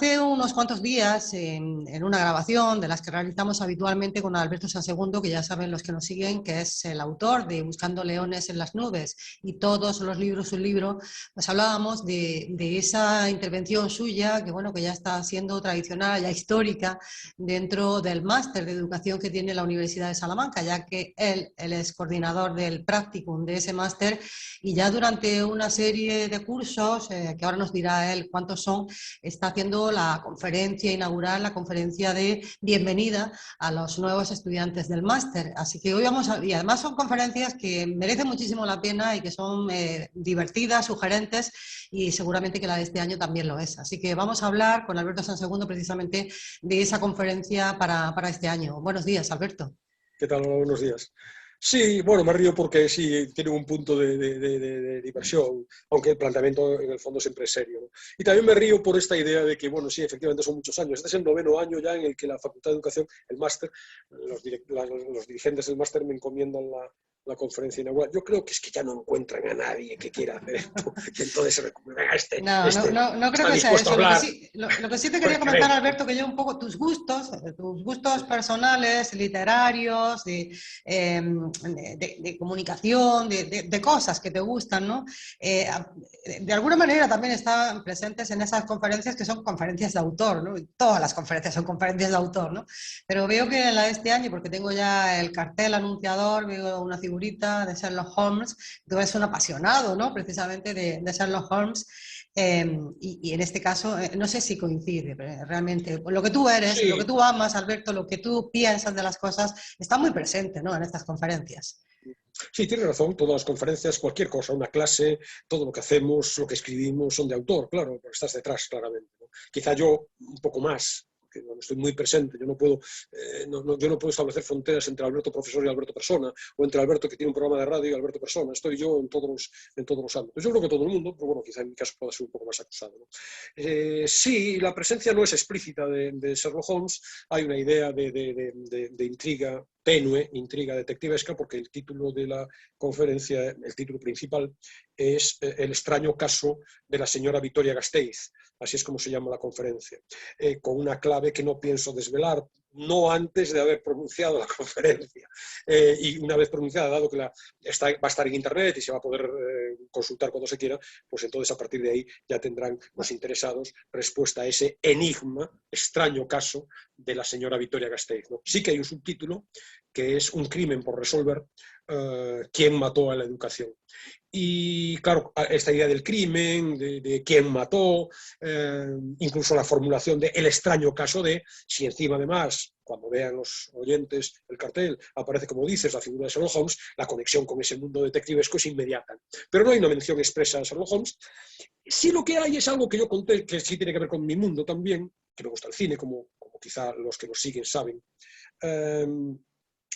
Hace unos cuantos días, en una grabación de las que realizamos habitualmente con Alberto Sansegundo, que ya saben los que nos siguen, que es el autor de Buscando leones en las nubes y todos los libros, su libro, pues hablábamos de esa intervención suya, que bueno, que ya está siendo tradicional, ya histórica, dentro del máster de educación que tiene la Universidad de Salamanca, ya que él es coordinador del practicum de ese máster y ya durante una serie de cursos, que ahora nos dirá él cuántos son, está haciendo la conferencia inaugural, la conferencia de bienvenida a los nuevos estudiantes del máster. Así que hoy vamos a... Y además son conferencias que merecen muchísimo la pena y que son divertidas, sugerentes, y seguramente que la de este año también lo es. Así que vamos a hablar con Alberto Sansegundo precisamente de esa conferencia para este año. Buenos días, Alberto. ¿Qué tal? Hola, buenos días. Sí, bueno, me río porque sí, tiene un punto de diversión, aunque el planteamiento en el fondo siempre es serio, ¿no? Y también me río por esta idea de que, bueno, sí, efectivamente son muchos años. Este es el 9º año ya en el que la Facultad de Educación, el máster, los dirigentes del máster me encomiendan la conferencia inaugural. Yo creo que es que ya no encuentran a nadie que quiera hacer esto, y entonces se recurren a no creo está que sea dispuesto eso. a hablar. Lo que sí te quería Pues comentar, creen. Alberto, que yo un poco tus gustos personales, literarios, de comunicación, de cosas que te gustan, ¿no? De alguna manera también están presentes en esas conferencias que son conferencias de autor, ¿no? Todas las conferencias son conferencias de autor, ¿no? Pero veo que en la de este año, porque tengo ya el cartel anunciador, veo una figurita de Sherlock Holmes. Tú eres un apasionado, ¿no? Precisamente de Sherlock Holmes, y en este caso, no sé si coincide, pero realmente lo que tú eres, lo que Sí, tú amas, Alberto, lo que tú piensas de las cosas, está muy presente, ¿no? En estas conferencias. sí, tiene razón, todas las conferencias, cualquier cosa, una clase, todo lo que hacemos, lo que escribimos, son de autor, claro, porque estás detrás, claramente, ¿no? Quizá yo un poco más, porque no estoy muy presente, yo no puedo establecer fronteras entre Alberto profesor y Alberto persona, o entre Alberto que tiene un programa de radio y Alberto persona, estoy yo en todos los ámbitos. Yo creo que todo el mundo, pero bueno, quizá en mi caso pueda ser un poco más acusado, ¿no? Sí, la presencia no es explícita de Sherlock Holmes, hay una idea de intriga tenue, intriga detectivesca, porque el título de la conferencia, el título principal, es El extraño caso de la señora Victoria Gasteiz, así es como se llama la conferencia, con una clave que no pienso desvelar, no antes de haber pronunciado la conferencia. Y una vez pronunciada, dado que va a estar en internet y se va a poder consultar cuando se quiera, pues entonces a partir de ahí ya tendrán los interesados respuesta a ese enigma, extraño caso de la señora Victoria Gasteiz, ¿no? Sí que hay un subtítulo que es Un crimen por resolver, ¿quién mató a la educación? Y claro, esta idea del crimen, de quién mató, incluso la formulación de el extraño caso de, si encima además, cuando vean los oyentes el cartel, aparece, como dices, la figura de Sherlock Holmes, la conexión con ese mundo detectivesco es inmediata. Pero no hay una mención expresa a Sherlock Holmes. Sí, lo que hay es algo que yo conté, que sí tiene que ver con mi mundo también, que me gusta el cine, como quizá los que nos siguen saben,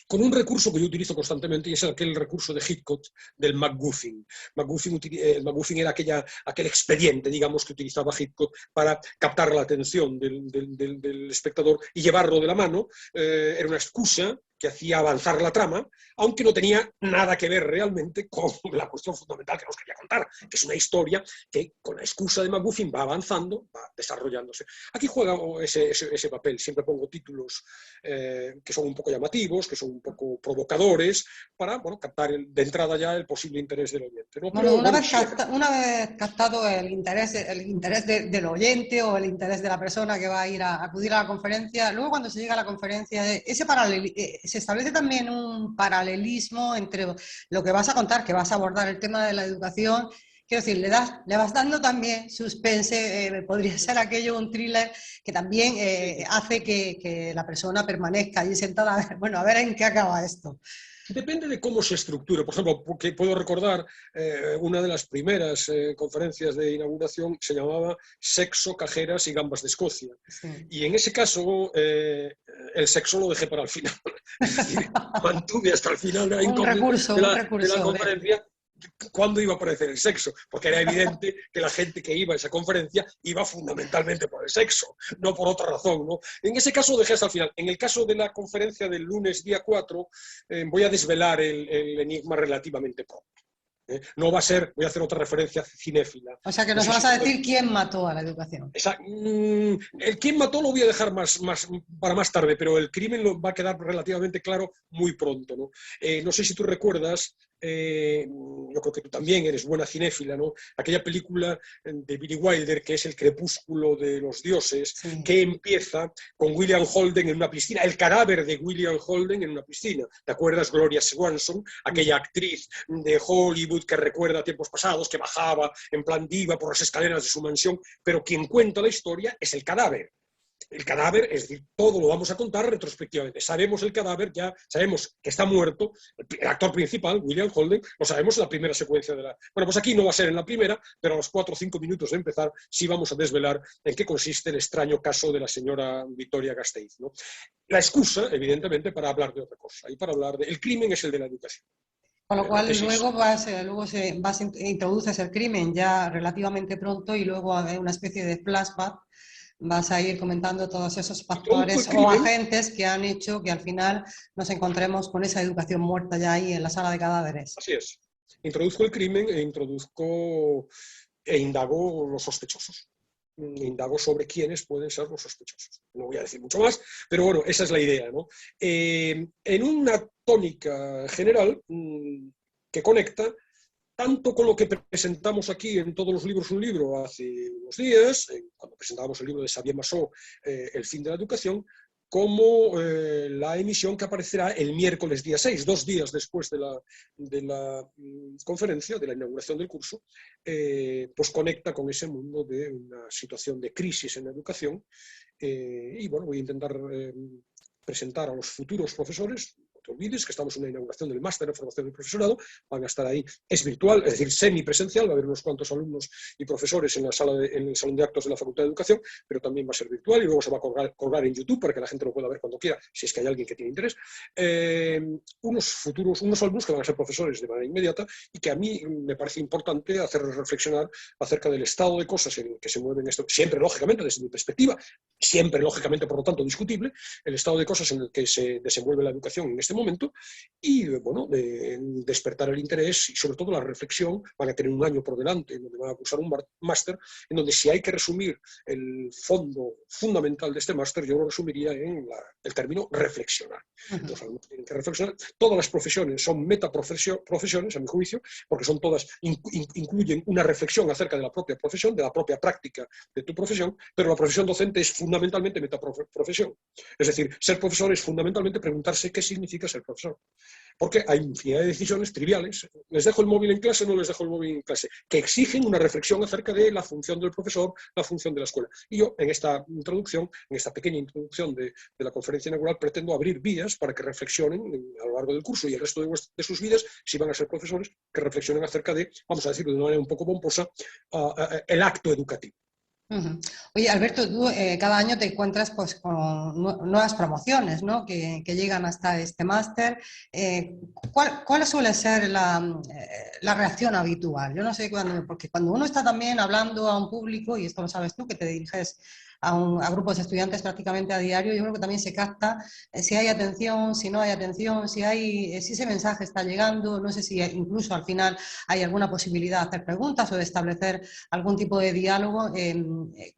con un recurso que yo utilizo constantemente, y es aquel recurso de Hitchcock del MacGuffin. El MacGuffin era aquel expediente, digamos, que utilizaba Hitchcock para captar la atención del espectador y llevarlo de la mano. Era una excusa que hacía avanzar la trama, aunque no tenía nada que ver realmente con la cuestión fundamental que nos quería contar, que es una historia que con la excusa de MacGuffin va avanzando, va desarrollándose. Aquí juega ese papel, siempre pongo títulos que son un poco llamativos, que son un poco provocadores, para captar de entrada ya el posible interés del oyente, ¿no? Bueno, Pero bueno, sí, una vez captado el interés del oyente o el interés de la persona que va a ir a acudir a la conferencia, luego cuando se llega a la conferencia, se establece también un paralelismo entre lo que vas a contar, que vas a abordar el tema de la educación. Quiero decir, le vas dando también suspense, podría ser aquello un thriller que también sí. hace que la persona permanezca allí sentada, a ver en qué acaba esto. Depende de cómo se estructure. Por ejemplo, porque puedo recordar una de las primeras conferencias de inauguración se llamaba Sexo, cajeras y gambas de Escocia. Sí. Y en ese caso el sexo lo dejé para el final. Es decir, mantuve hasta el final de la incógnita Un de la recurso. conferencia cuándo iba a aparecer el sexo, porque era evidente que la gente que iba a esa conferencia iba fundamentalmente por el sexo, no por otra razón, ¿no? En ese caso dejé hasta el final. En el caso de la conferencia del lunes día 4, voy a desvelar el enigma relativamente pronto. No va a ser, voy a hacer otra referencia cinéfila. O sea que No nos sé vas si a decir quién mató a la educación. el quién mató lo voy a dejar para más tarde, pero el crimen lo va a quedar relativamente claro muy pronto, ¿no? No sé si tú recuerdas, yo creo que tú también eres buena cinéfila, ¿no? Aquella película de Billy Wilder, que es El crepúsculo de los dioses, Sí. que empieza con William Holden en una piscina, el cadáver de William Holden en una piscina. ¿Te acuerdas? Gloria Swanson, aquella actriz de Hollywood que recuerda tiempos pasados, que bajaba en plan diva por las escaleras de su mansión, pero quien cuenta la historia es el cadáver. El cadáver, es decir, todo lo vamos a contar retrospectivamente. Sabemos el cadáver, ya sabemos que está muerto, el actor principal, William Holden, lo sabemos en la primera secuencia de la... Bueno, pues aquí no va a ser en la primera, pero a los 4 o 5 minutos de empezar sí vamos a desvelar en qué consiste el extraño caso de la señora Victoria Gasteiz, ¿no? La excusa, evidentemente, para hablar de otra cosa, y para hablar de... El crimen es el de la educación. Con lo La cual tesis... introduces el crimen ya relativamente pronto y luego hay una especie de flashback. Vas a ir comentando todos esos Introduzco factores el o crimen, agentes que han hecho que al final nos encontremos con esa educación muerta ya ahí en la sala de cadáveres. así es. Introduzco el crimen e indago los sospechosos. Indago sobre quiénes pueden ser los sospechosos. No voy a decir mucho más, pero bueno, esa es la idea, ¿no? En una tónica general que conecta tanto con lo que presentamos aquí en Todos los libros un libro hace unos días, cuando presentábamos el libro de Xavier Massot, El fin de la educación, como la emisión que aparecerá el miércoles día 6, 2 días después de la conferencia, de la inauguración del curso, pues conecta con ese mundo de una situación de crisis en la educación. Y bueno, voy a intentar presentar a los futuros profesores. No te olvides que estamos en la inauguración del máster de formación del profesorado, van a estar ahí, es virtual, es decir, semipresencial, va a haber unos cuantos alumnos y profesores en el salón de actos de la Facultad de Educación, pero también va a ser virtual y luego se va a colgar en YouTube para que la gente lo pueda ver cuando quiera, si es que hay alguien que tiene interés. Unos alumnos que van a ser profesores de manera inmediata y que a mí me parece importante hacerles reflexionar acerca del estado de cosas en el que se mueven esto, siempre lógicamente desde mi perspectiva, siempre lógicamente por lo tanto discutible, el estado de cosas en el que se desenvuelve la educación en este momento y, bueno, de despertar el interés y sobre todo la reflexión. Van a tener un año por delante en donde van a cursar un máster, en donde si hay que resumir el fondo fundamental de este máster, yo lo resumiría en el término reflexionar. Los alumnos tienen que reflexionar. Todas las profesiones son metaprofesiones, a mi juicio, porque son todas, incluyen una reflexión acerca de la propia profesión, de la propia práctica de tu profesión, pero la profesión docente es fundamentalmente metaprofesión. Es decir, ser profesor es fundamentalmente preguntarse qué significa ser profesor. Porque hay infinidad de decisiones triviales. ¿Les dejo el móvil en clase o no les dejo el móvil en clase? Que exigen una reflexión acerca de la función del profesor, la función de la escuela. Y yo, en esta introducción, en esta pequeña introducción de la conferencia inaugural, pretendo abrir vías para que reflexionen a lo largo del curso y el resto de sus vidas, si van a ser profesores, que reflexionen acerca de, vamos a decirlo de una manera un poco pomposa, el acto educativo. Oye, Alberto, tú cada año te encuentras pues, con nuevas promociones, ¿no? que llegan hasta este máster. ¿Cuál suele ser la reacción habitual? Yo no sé cuándo, porque cuando uno está también hablando a un público, y esto lo sabes tú, que te diriges a grupos de estudiantes prácticamente a diario, yo creo que también se capta si hay atención, si no hay atención, si ese mensaje está llegando, no sé si incluso al final hay alguna posibilidad de hacer preguntas o de establecer algún tipo de diálogo.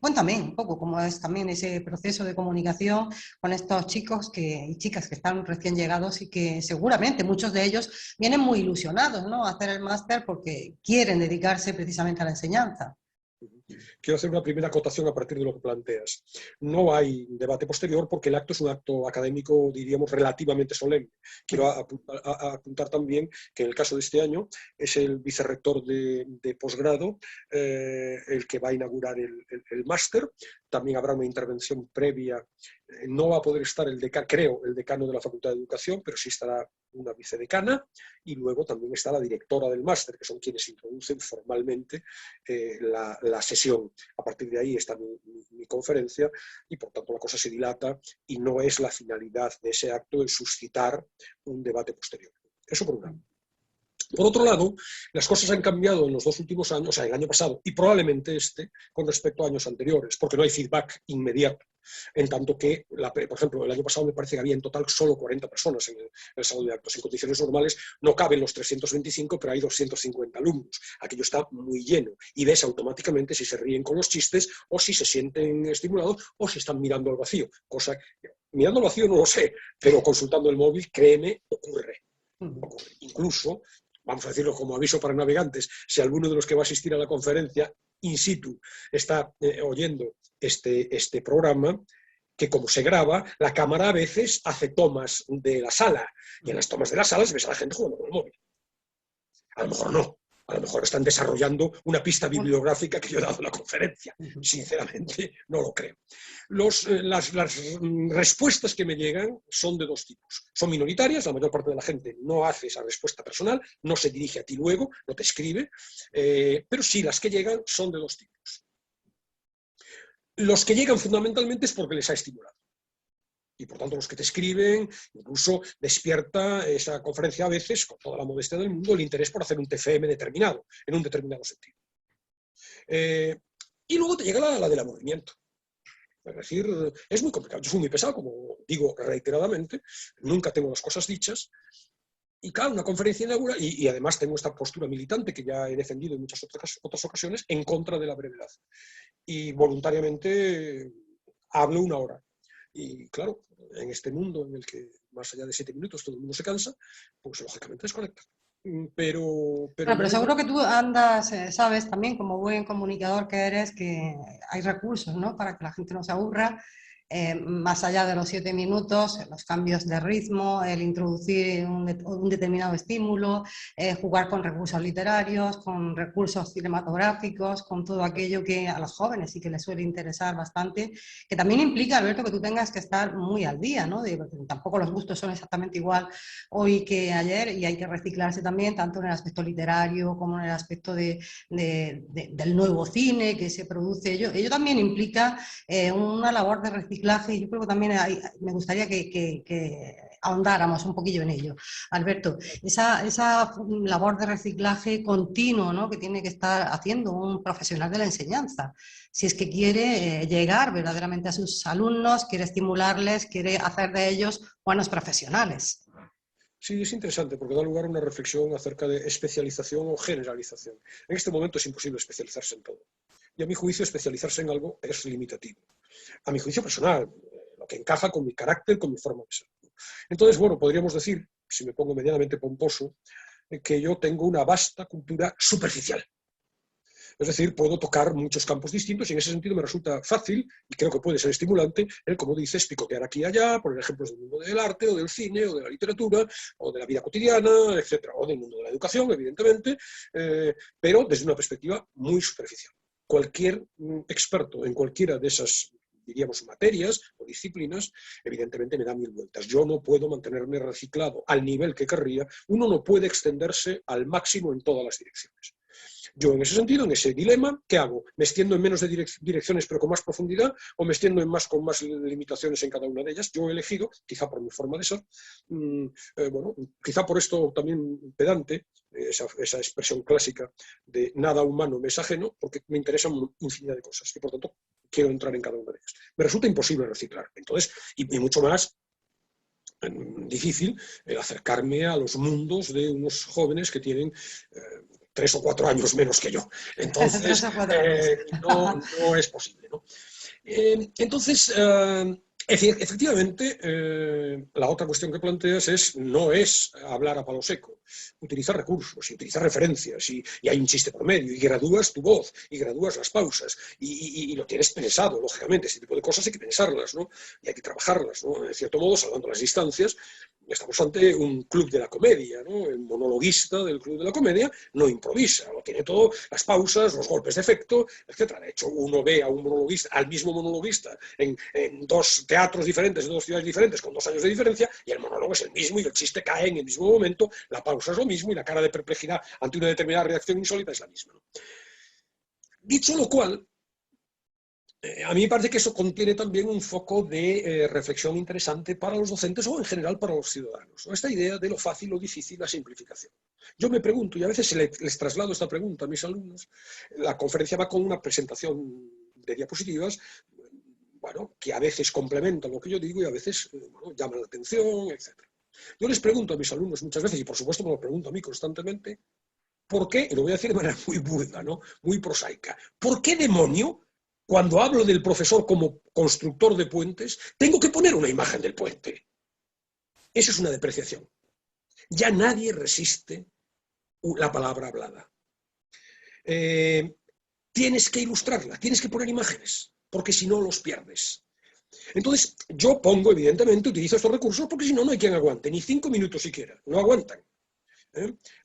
Cuéntame un poco cómo es también ese proceso de comunicación con estos chicos y chicas que están recién llegados y que seguramente muchos de ellos vienen muy ilusionados, ¿no?, a hacer el máster porque quieren dedicarse precisamente a la enseñanza. Quiero hacer una primera acotación a partir de lo que planteas. No hay debate posterior porque el acto es un acto académico, diríamos, relativamente solemne. Quiero apuntar también que en el caso de este año es el vicerrector de posgrado el que va a inaugurar el máster. También habrá una intervención previa. No va a poder estar el decano de la Facultad de Educación, pero sí estará una vicedecana y luego también está la directora del máster, que son quienes introducen formalmente la sesión. A partir de ahí está mi conferencia y por tanto la cosa se dilata y no es la finalidad de ese acto el suscitar un debate posterior. Eso por un lado. Por otro lado, las cosas han cambiado en los 2 últimos años, o sea, el año pasado y probablemente con respecto a años anteriores, porque no hay feedback inmediato. En tanto que, por ejemplo, el año pasado me parece que había en total solo 40 personas en el salón de actos. En condiciones normales no caben los 325, pero hay 250 alumnos. Aquello está muy lleno y ves automáticamente si se ríen con los chistes o si se sienten estimulados o si están mirando al vacío. Cosa que, mirando al vacío no lo sé, pero consultando el móvil, créeme, ocurre. Incluso, vamos a decirlo como aviso para navegantes, si alguno de los que va a asistir a la conferencia in situ está oyendo este programa, que como se graba, la cámara a veces hace tomas de la sala, y en las tomas de las salas ves a la gente jugando con el móvil. A lo mejor no, a lo mejor están desarrollando una pista bibliográfica que yo he dado en la conferencia. Sinceramente, no lo creo. Las respuestas que me llegan son de 2 tipos. Son minoritarias, la mayor parte de la gente no hace esa respuesta personal, no se dirige a ti luego, no te escribe, pero sí, las que llegan son de 2 tipos. Los que llegan fundamentalmente es porque les ha estimulado. Y por tanto los que te escriben, incluso despierta esa conferencia a veces, con toda la modestia del mundo, el interés por hacer un TFM determinado, en un determinado sentido. Y luego te llega la del aburrimiento. Es decir, es muy complicado. Yo soy muy pesado, como digo reiteradamente, nunca tengo las cosas dichas. Y claro, una conferencia inaugural, y además tengo esta postura militante que ya he defendido en muchas otras ocasiones, en contra de la brevedad. Y voluntariamente hablo 1 hora. Y claro, en este mundo en el que más allá de 7 minutos todo el mundo se cansa, pues lógicamente desconecta. Pero seguro que tú andas, sabes también, como buen comunicador que eres, que hay recursos, ¿no?, para que la gente no se aburra, más allá de los 7 minutos, los cambios de ritmo, el introducir un determinado estímulo, jugar con recursos literarios, con recursos cinematográficos, con todo aquello que a los jóvenes sí que les suele interesar bastante, que también implica, Alberto, que tú tengas que estar muy al día, ¿no? Tampoco los gustos son exactamente igual hoy que ayer y hay que reciclarse también, tanto en el aspecto literario como en el aspecto del nuevo cine que se produce. Ello también implica una labor de reciclaje y yo creo que también me gustaría que ahondáramos un poquillo en ello. Alberto, esa labor de reciclaje continuo, ¿no?, que tiene que estar haciendo un profesional de la enseñanza, si es que quiere llegar verdaderamente a sus alumnos, quiere estimularles, quiere hacer de ellos buenos profesionales. Sí, es interesante porque da lugar a una reflexión acerca de especialización o generalización. En este momento es imposible especializarse en todo. Y a mi juicio especializarse en algo es limitativo. A mi juicio personal, lo que encaja con mi carácter, con mi forma de ser. Entonces, bueno, podríamos decir, si me pongo medianamente pomposo, que yo tengo una vasta cultura superficial. Es decir, puedo tocar muchos campos distintos y en ese sentido me resulta fácil, y creo que puede ser estimulante, como dices, picotear aquí y allá, poner ejemplos del mundo del arte, o del cine, o de la literatura, o de la vida cotidiana, etcétera, o del mundo de la educación, evidentemente, pero desde una perspectiva muy superficial. Cualquier experto en cualquiera de esas, diríamos, materias o disciplinas, evidentemente me da 1000 vueltas. Yo no puedo mantenerme reciclado al nivel que querría, uno no puede extenderse al máximo en todas las direcciones. Yo en ese sentido, en ese dilema, ¿qué hago? ¿Me extiendo en menos de direcciones pero con más profundidad o me extiendo con más limitaciones en cada una de ellas? Yo he elegido, quizá por mi forma de ser, bueno, quizá por esto también pedante, esa expresión clásica de nada humano me es ajeno, porque me interesan infinidad de cosas y por tanto quiero entrar en cada una de ellas. Me resulta imposible reciclar, entonces, y mucho más difícil acercarme a los mundos de unos jóvenes que tienen 3 o 4 años menos que yo. Entonces, 3 o 4 años. no es posible, ¿no? Entonces, efectivamente, la otra cuestión que planteas no es hablar a palo seco, utilizar recursos y utilizar referencias y hay un chiste por medio y gradúas tu voz y gradúas las pausas y lo tienes pensado, lógicamente, este tipo de cosas hay que pensarlas, ¿no? Y hay que trabajarlas, ¿no? De cierto modo, salvando las distancias, estamos ante un club de la comedia, ¿no? El monologuista del club de la comedia no improvisa, lo tiene todo, las pausas, los golpes de efecto, etc. De hecho, uno ve a un monologuista, al mismo monologuista, en 2 teatros diferentes, en 2 ciudades diferentes, con 2 años de diferencia, y el monólogo es el mismo y el chiste cae en el mismo momento, la pausa es lo mismo y la cara de perplejidad ante una determinada reacción insólita es la misma, ¿no? Dicho lo cual, A mí me parece que eso contiene también un foco de reflexión interesante para los docentes o en general para los ciudadanos, ¿no? Esta idea de lo fácil, lo difícil, la simplificación. Yo me pregunto, y a veces les traslado esta pregunta a mis alumnos, la conferencia va con una presentación de diapositivas, bueno, que a veces complementan lo que yo digo y a veces bueno, llaman la atención, etc. Yo les pregunto a mis alumnos muchas veces, y por supuesto me lo pregunto a mí constantemente, ¿por qué? Y lo voy a decir de manera muy burda, ¿no? Muy prosaica. ¿Por qué demonio, cuando hablo del profesor como constructor de puentes, tengo que poner una imagen del puente? Eso es una depreciación. Ya nadie resiste la palabra hablada. Tienes que ilustrarla, tienes que poner imágenes, porque si no los pierdes. Entonces, yo pongo, evidentemente, utilizo estos recursos porque si no, no hay quien aguante, ni 5 minutos siquiera, no aguantan.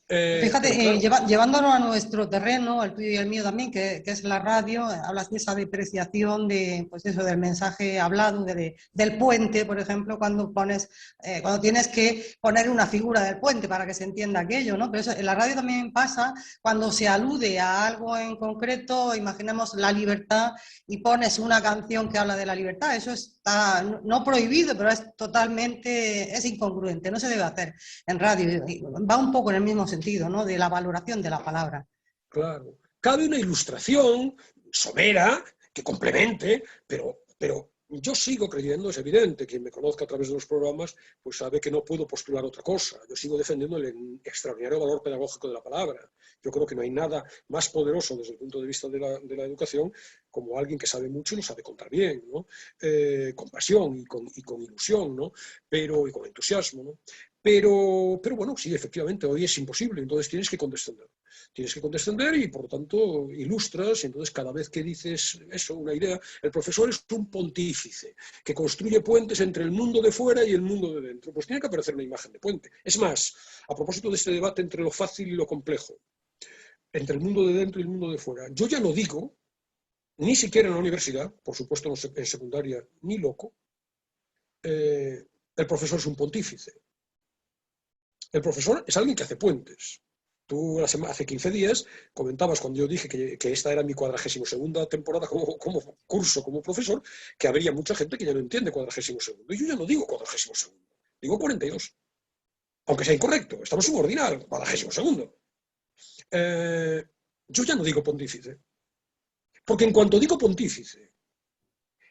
Fíjate, claro, llevándolo a nuestro terreno, el tuyo y el mío también, que es la radio, hablas de esa depreciación de, pues eso, del mensaje hablado, del puente, por ejemplo, cuando cuando tienes que poner una figura del puente para que se entienda aquello, ¿no? Pero eso, en la radio también pasa cuando se alude a algo en concreto, imaginemos la libertad y pones una canción que habla de la libertad, eso está no prohibido, pero es incongruente, no se debe hacer en radio, va un poco en el mismo sentido, ¿no? De la valoración de la palabra. claro. Cabe una ilustración somera que complemente, pero yo sigo creyendo, es evidente, quien me conozca a través de los programas, pues sabe que no puedo postular otra cosa. Yo sigo defendiendo el extraordinario valor pedagógico de la palabra. Yo creo que no hay nada más poderoso desde el punto de vista de la educación como alguien que sabe mucho y lo sabe contar bien, ¿no? Con pasión y con ilusión, ¿no? Y con entusiasmo, ¿no? Pero bueno, sí, efectivamente, hoy es imposible, entonces tienes que condescender. Tienes que condescender y, por lo tanto, ilustras, y entonces cada vez que dices eso, una idea, el profesor es un pontífice que construye puentes entre el mundo de fuera y el mundo de dentro. Pues tiene que aparecer una imagen de puente. Es más, a propósito de este debate entre lo fácil y lo complejo, entre el mundo de dentro y el mundo de fuera, yo ya no digo, ni siquiera en la universidad, por supuesto en secundaria, ni loco, el profesor es un pontífice. El profesor es alguien que hace puentes. Tú hace 15 días comentabas, cuando yo dije que esta era mi 42ª temporada como curso, como profesor, que habría mucha gente que ya no entiende 42º. Y yo ya no digo 42º, digo 42. Aunque sea incorrecto, estamos subordinados, 42º. Yo ya no digo pontífice. Porque en cuanto digo pontífice,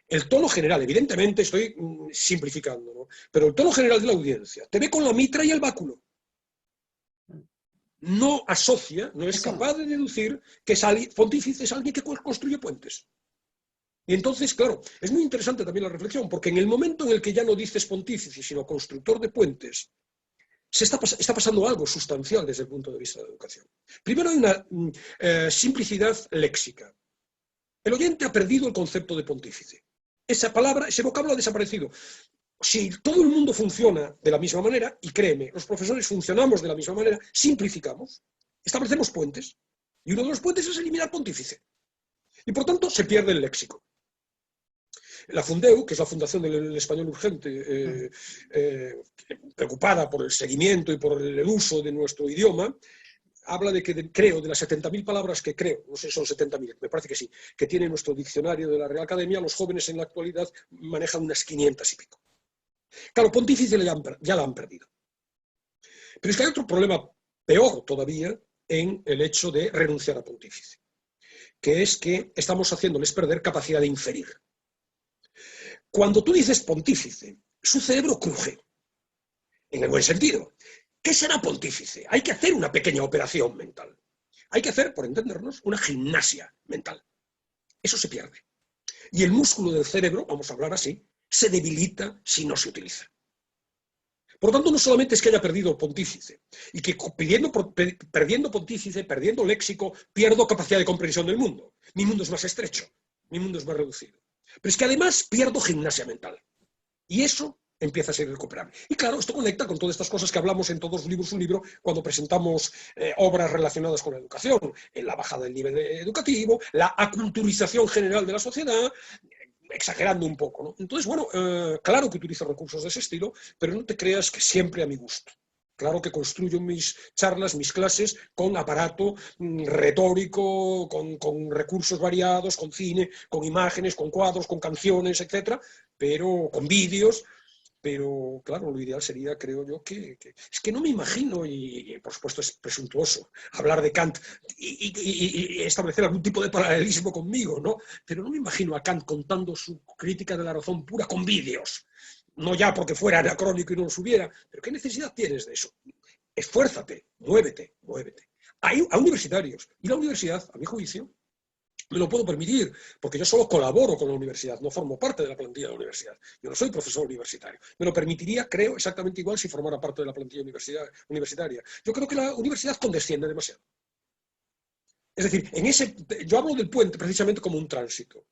el tono general, evidentemente estoy simplificando, ¿no? Pero el tono general de la audiencia te ve con la mitra y el báculo. No asocia, no es capaz de deducir que pontífice es alguien que construye puentes. Y entonces, claro, es muy interesante también la reflexión, porque en el momento en el que ya no dices pontífice, sino constructor de puentes, está pasando algo sustancial desde el punto de vista de la educación. Primero hay una simplicidad léxica. El oyente ha perdido el concepto de pontífice. Esa palabra, ese vocablo ha desaparecido. Si todo el mundo funciona de la misma manera, y créeme, los profesores funcionamos de la misma manera, simplificamos, establecemos puentes, y uno de los puentes es eliminar pontífice. Y por tanto se pierde el léxico. La Fundeu, que es la Fundación del Español Urgente, preocupada por el seguimiento y por el uso de nuestro idioma, habla de que, creo, de las 70.000 palabras que creo, no sé si son 70.000, me parece que sí, que tiene nuestro diccionario de la Real Academia, los jóvenes en la actualidad manejan unas 500 y pico. Claro, pontífice ya la han perdido. Pero es que hay otro problema peor todavía en el hecho de renunciar a pontífice, que es que estamos haciéndoles perder capacidad de inferir. Cuando tú dices pontífice, su cerebro cruje, en el buen sentido. ¿Qué será pontífice? Hay que hacer una pequeña operación mental. Hay que hacer, por entendernos, una gimnasia mental. Eso se pierde. Y el músculo del cerebro, vamos a hablar así, se debilita si no se utiliza. Por lo tanto, no solamente es que haya perdido pontífice, y que perdiendo pontífice, perdiendo léxico, pierdo capacidad de comprensión del mundo. Mi mundo es más estrecho, mi mundo es más reducido. Pero es que además pierdo gimnasia mental. Y eso empieza a ser irrecuperable. Y claro, esto conecta con todas estas cosas que hablamos en Todos los libros un libro cuando presentamos obras relacionadas con la educación, en la bajada del nivel educativo, la aculturización general de la sociedad, exagerando un poco, ¿no? Entonces, bueno, claro que utilizo recursos de ese estilo, pero no te creas que siempre a mi gusto. Claro que construyo mis charlas, mis clases, con aparato retórico, con recursos variados, con cine, con imágenes, con cuadros, con canciones, etcétera, pero con vídeos. Pero claro, lo ideal sería, creo yo, es que no me imagino, y por supuesto es presuntuoso hablar de Kant y establecer algún tipo de paralelismo conmigo, ¿no? Pero no me imagino a Kant contando su crítica de la razón pura con vídeos. No ya porque fuera anacrónico y no los hubiera, pero ¿qué necesidad tienes de eso? Esfuérzate, muévete, muévete. Hay a universitarios, y la universidad, a mi juicio, me lo puedo permitir, porque yo solo colaboro con la universidad, no formo parte de la plantilla de la universidad. Yo no soy profesor universitario. Me lo permitiría, creo, exactamente igual si formara parte de la plantilla universitaria. Yo creo que la universidad condesciende demasiado. Es decir, yo hablo del puente precisamente como un tránsito.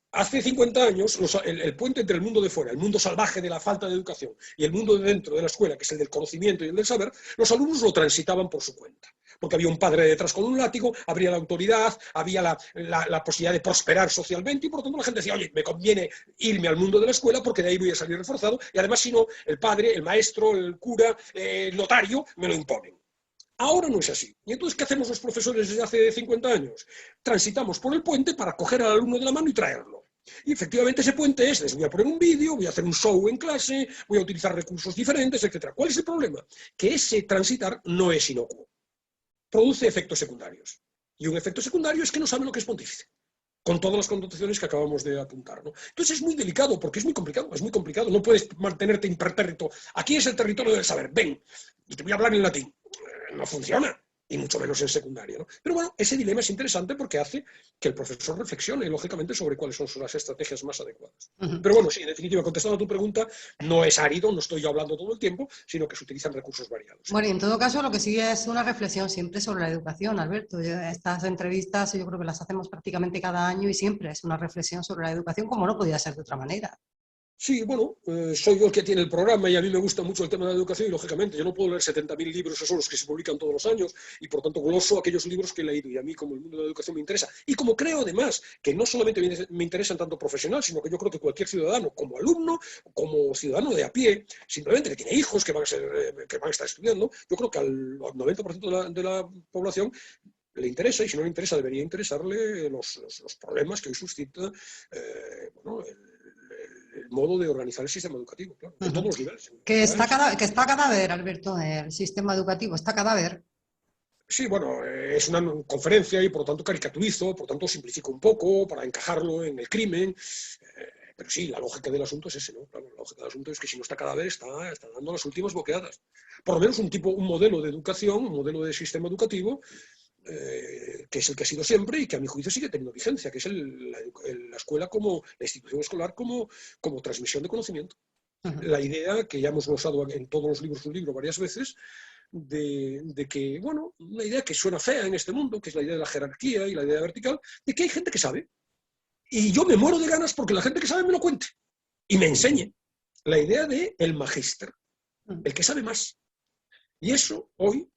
Hace 50 años, el puente entre el mundo de fuera, el mundo salvaje de la falta de educación, y el mundo de dentro de la escuela, que es el del conocimiento y el del saber, los alumnos lo transitaban por su cuenta. Porque había un padre detrás con un látigo, habría la autoridad, había la posibilidad de prosperar socialmente, y por lo tanto la gente decía, oye, me conviene irme al mundo de la escuela porque de ahí voy a salir reforzado, y además si no, el padre, el maestro, el cura, el notario, me lo imponen. Ahora no es así. ¿Y entonces qué hacemos los profesores desde hace 50 años? Transitamos por el puente para coger al alumno de la mano y traerlo. Y efectivamente ese puente es, les voy a poner un vídeo, voy a hacer un show en clase, voy a utilizar recursos diferentes, etc. ¿Cuál es el problema? Que ese transitar no es inocuo. Produce efectos secundarios. Y un efecto secundario es que no saben lo que es pontífice, con todas las connotaciones que acabamos de apuntar, ¿no? Entonces es muy delicado, porque es muy complicado, no puedes mantenerte impertérrito. Aquí es el territorio del saber, ven, y te voy a hablar en latín. No funciona, y mucho menos en secundaria, ¿no? Pero bueno, ese dilema es interesante porque hace que el profesor reflexione, lógicamente, sobre cuáles son las estrategias más adecuadas. Pero bueno, sí, en definitiva, contestando a tu pregunta, no es árido, no estoy yo hablando todo el tiempo, sino que se utilizan recursos variados. Bueno, y en todo caso lo que sigue es una reflexión siempre sobre la educación, Alberto. Estas entrevistas yo creo que las hacemos prácticamente cada año y siempre es una reflexión sobre la educación, como no podía ser de otra manera. Sí, bueno, soy yo el que tiene el programa y a mí me gusta mucho el tema de la educación y, lógicamente, yo no puedo leer 70.000 libros, esos son los que se publican todos los años, y por tanto gloso aquellos libros que he leído, y a mí, como el mundo de la educación me interesa, y como creo además que no solamente me interesan tanto profesional, sino que yo creo que cualquier ciudadano, como alumno, como ciudadano de a pie, simplemente que tiene hijos que van a estar estudiando, yo creo que al 90% de la población le interesa, y si no le interesa debería interesarle los problemas que hoy suscita bueno, el modo de organizar el sistema educativo, claro, en todos los niveles. Que está cadáver, Alberto, el sistema educativo, está cadáver. Sí, bueno, es una conferencia y por lo tanto caricaturizo, por lo tanto simplifico un poco para encajarlo en el crimen, pero sí, la lógica del asunto es ese, ¿no? Claro, la lógica del asunto es que si no está cadáver está dando las últimas boqueadas. Por lo menos un modelo de educación, un modelo de sistema educativo, que es el que ha sido siempre y que a mi juicio sigue teniendo vigencia, que es la escuela la institución escolar como transmisión de conocimiento. La idea, que ya hemos glosado en todos los libros un libro varias veces, de que, bueno, una idea que suena fea en este mundo, que es la idea de la jerarquía y la idea vertical, de que hay gente que sabe. Y yo me muero de ganas porque la gente que sabe me lo cuente y me enseñe. La idea de el magíster, el que sabe más. Y eso hoy...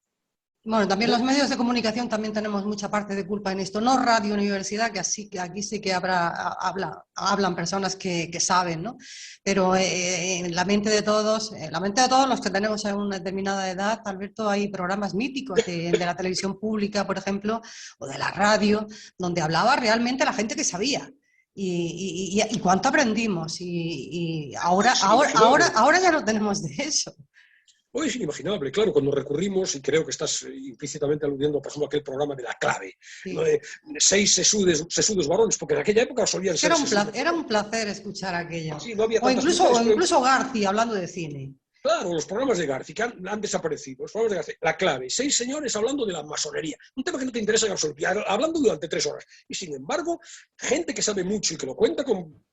Bueno, también los medios de comunicación también tenemos mucha parte de culpa en esto. No Radio Universidad, que aquí sí que hablan personas que saben, ¿no? Pero en la mente de todos los que tenemos en una determinada edad, Alberto, hay programas míticos de la televisión pública, por ejemplo, o de la radio, donde hablaba realmente la gente que sabía. Y cuánto aprendimos. Y ahora ya no tenemos de eso. Hoy es inimaginable, claro, cuando recurrimos, y creo que estás implícitamente aludiendo, por ejemplo, a aquel programa de La Clave, sí, ¿no? De 6 sesudos varones, porque en aquella época solían ser Era un placer escuchar aquello. Sí, no había o incluso García hablando de cine. Claro, los programas de García que han desaparecido, los programas de García, La Clave, 6 señores hablando de la masonería, un tema que no te interesa en absoluto, hablando durante 3 horas. Y sin embargo, gente que sabe mucho y que lo cuenta con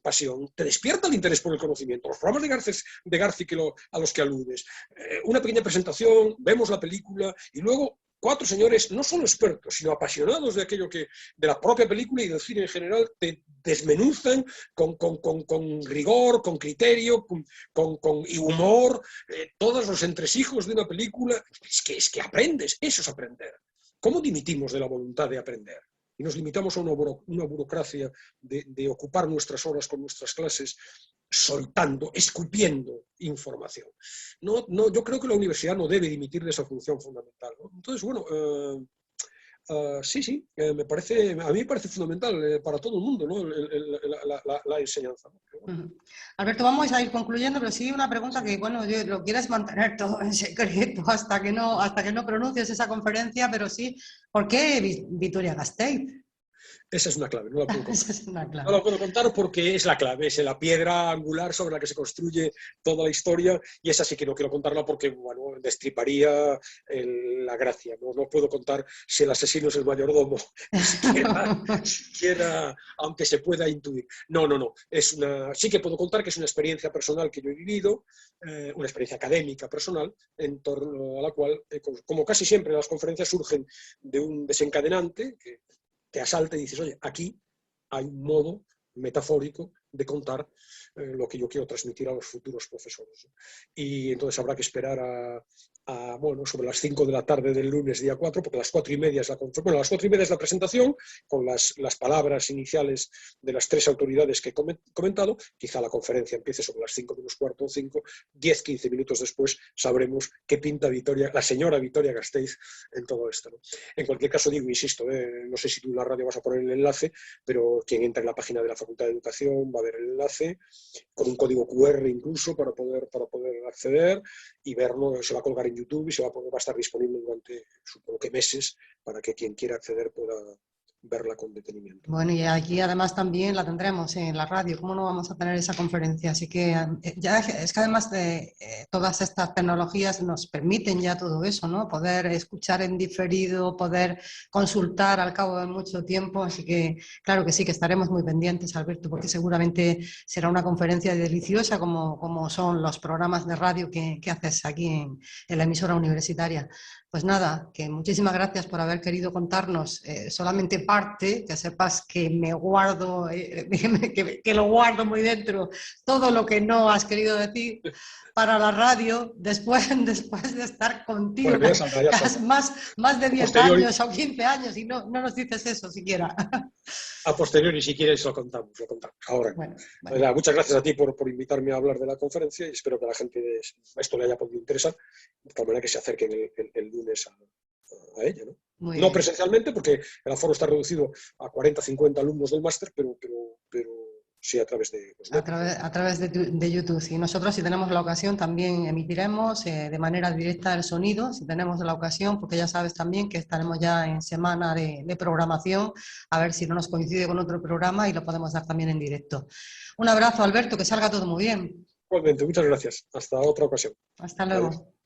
pasión, te despierta el interés por el conocimiento. Los programas de García a los que aludes, una pequeña presentación, vemos la película y luego 4 señores no solo expertos, sino apasionados de de la propia película y del cine en general, te desmenuzan con rigor, con criterio, y humor, todos los entresijos de una película. Es que aprendes, eso es aprender. ¿Cómo dimitimos de la voluntad de aprender? Y nos limitamos a una burocracia de ocupar nuestras horas con nuestras clases soltando, escupiendo información. No, yo creo que la universidad no debe dimitir de esa función fundamental, ¿no? Entonces, bueno, sí, me parece, a mí me parece fundamental para todo el mundo, ¿no? La enseñanza, ¿no? Pero bueno. Alberto, vamos a ir concluyendo, pero sí una pregunta Sí. que, bueno, lo quieres mantener todo en secreto hasta que no pronuncies esa conferencia, pero sí, ¿por qué Vitoria-Gasteiz? Esa es una clave, no la puedo contar. Esa es una No clave. la puedo contar porque es la clave, es la piedra angular sobre la que se construye toda la historia y esa sí que no quiero contarla porque, bueno, destriparía la gracia. No puedo contar si el asesino es el mayordomo, siquiera, aunque se pueda intuir. No. Sí que puedo contar que es una experiencia personal que yo he vivido, una experiencia académica personal, en torno a la cual, como casi siempre las conferencias surgen de un desencadenante que te asalta y dices, oye, aquí hay un modo metafórico de contar lo que yo quiero transmitir a los futuros profesores. Y entonces habrá que esperar bueno, sobre las 5 de la tarde del lunes día 4, porque a las 4:30 es a las 4:30 es la presentación, con las palabras iniciales de las 3 autoridades que he comentado. Quizá la conferencia empiece sobre las 5 menos cuarto o 5, 10-15 minutos después sabremos qué pinta la señora Vitoria-Gasteiz en todo esto, ¿no? En cualquier caso, digo, insisto, no sé si tú en la radio vas a poner el enlace, pero quien entre en la página de la Facultad de Educación va a ver el enlace, con un código QR incluso para poder acceder y verlo. Se va a colgar en YouTube y va a estar disponible durante, supongo que meses, para que quien quiera acceder pueda verla con detenimiento. Bueno, y aquí además también la tendremos en la radio. ¿Cómo no vamos a tener esa conferencia? Así que ya es que además de todas estas tecnologías nos permiten ya todo eso, ¿no? Poder escuchar en diferido, poder consultar al cabo de mucho tiempo. Así que claro que sí, que estaremos muy pendientes, Alberto, porque seguramente será una conferencia deliciosa como son los programas de radio que haces aquí en la emisora universitaria. Pues nada, que muchísimas gracias por haber querido contarnos solamente parte, que sepas que me guardo, que lo guardo muy dentro, todo lo que no has querido decir para la radio, después de estar contigo Bueno, ya saldrá. más de A 10 posteriori, años o 15 años y no nos dices eso siquiera. si quieres, lo contamos. Ahora, Bueno. muchas gracias a ti por invitarme a hablar de la conferencia y espero que a la gente esto le haya podido interesar, de tal manera que se acerquen el lunes a ella, ¿no? Muy No bien. presencialmente, porque el aforo está reducido a 40-50 alumnos del máster, pero sí a través de los medios, ¿no? A través de YouTube. Y nosotros, si tenemos la ocasión, también emitiremos de manera directa el sonido, si tenemos la ocasión, porque ya sabes también que estaremos ya en semana de programación, a ver si no nos coincide con otro programa y lo podemos dar también en directo. Un abrazo, Alberto, que salga todo muy bien. Igualmente, muchas gracias. Hasta otra ocasión. Hasta Adiós. luego.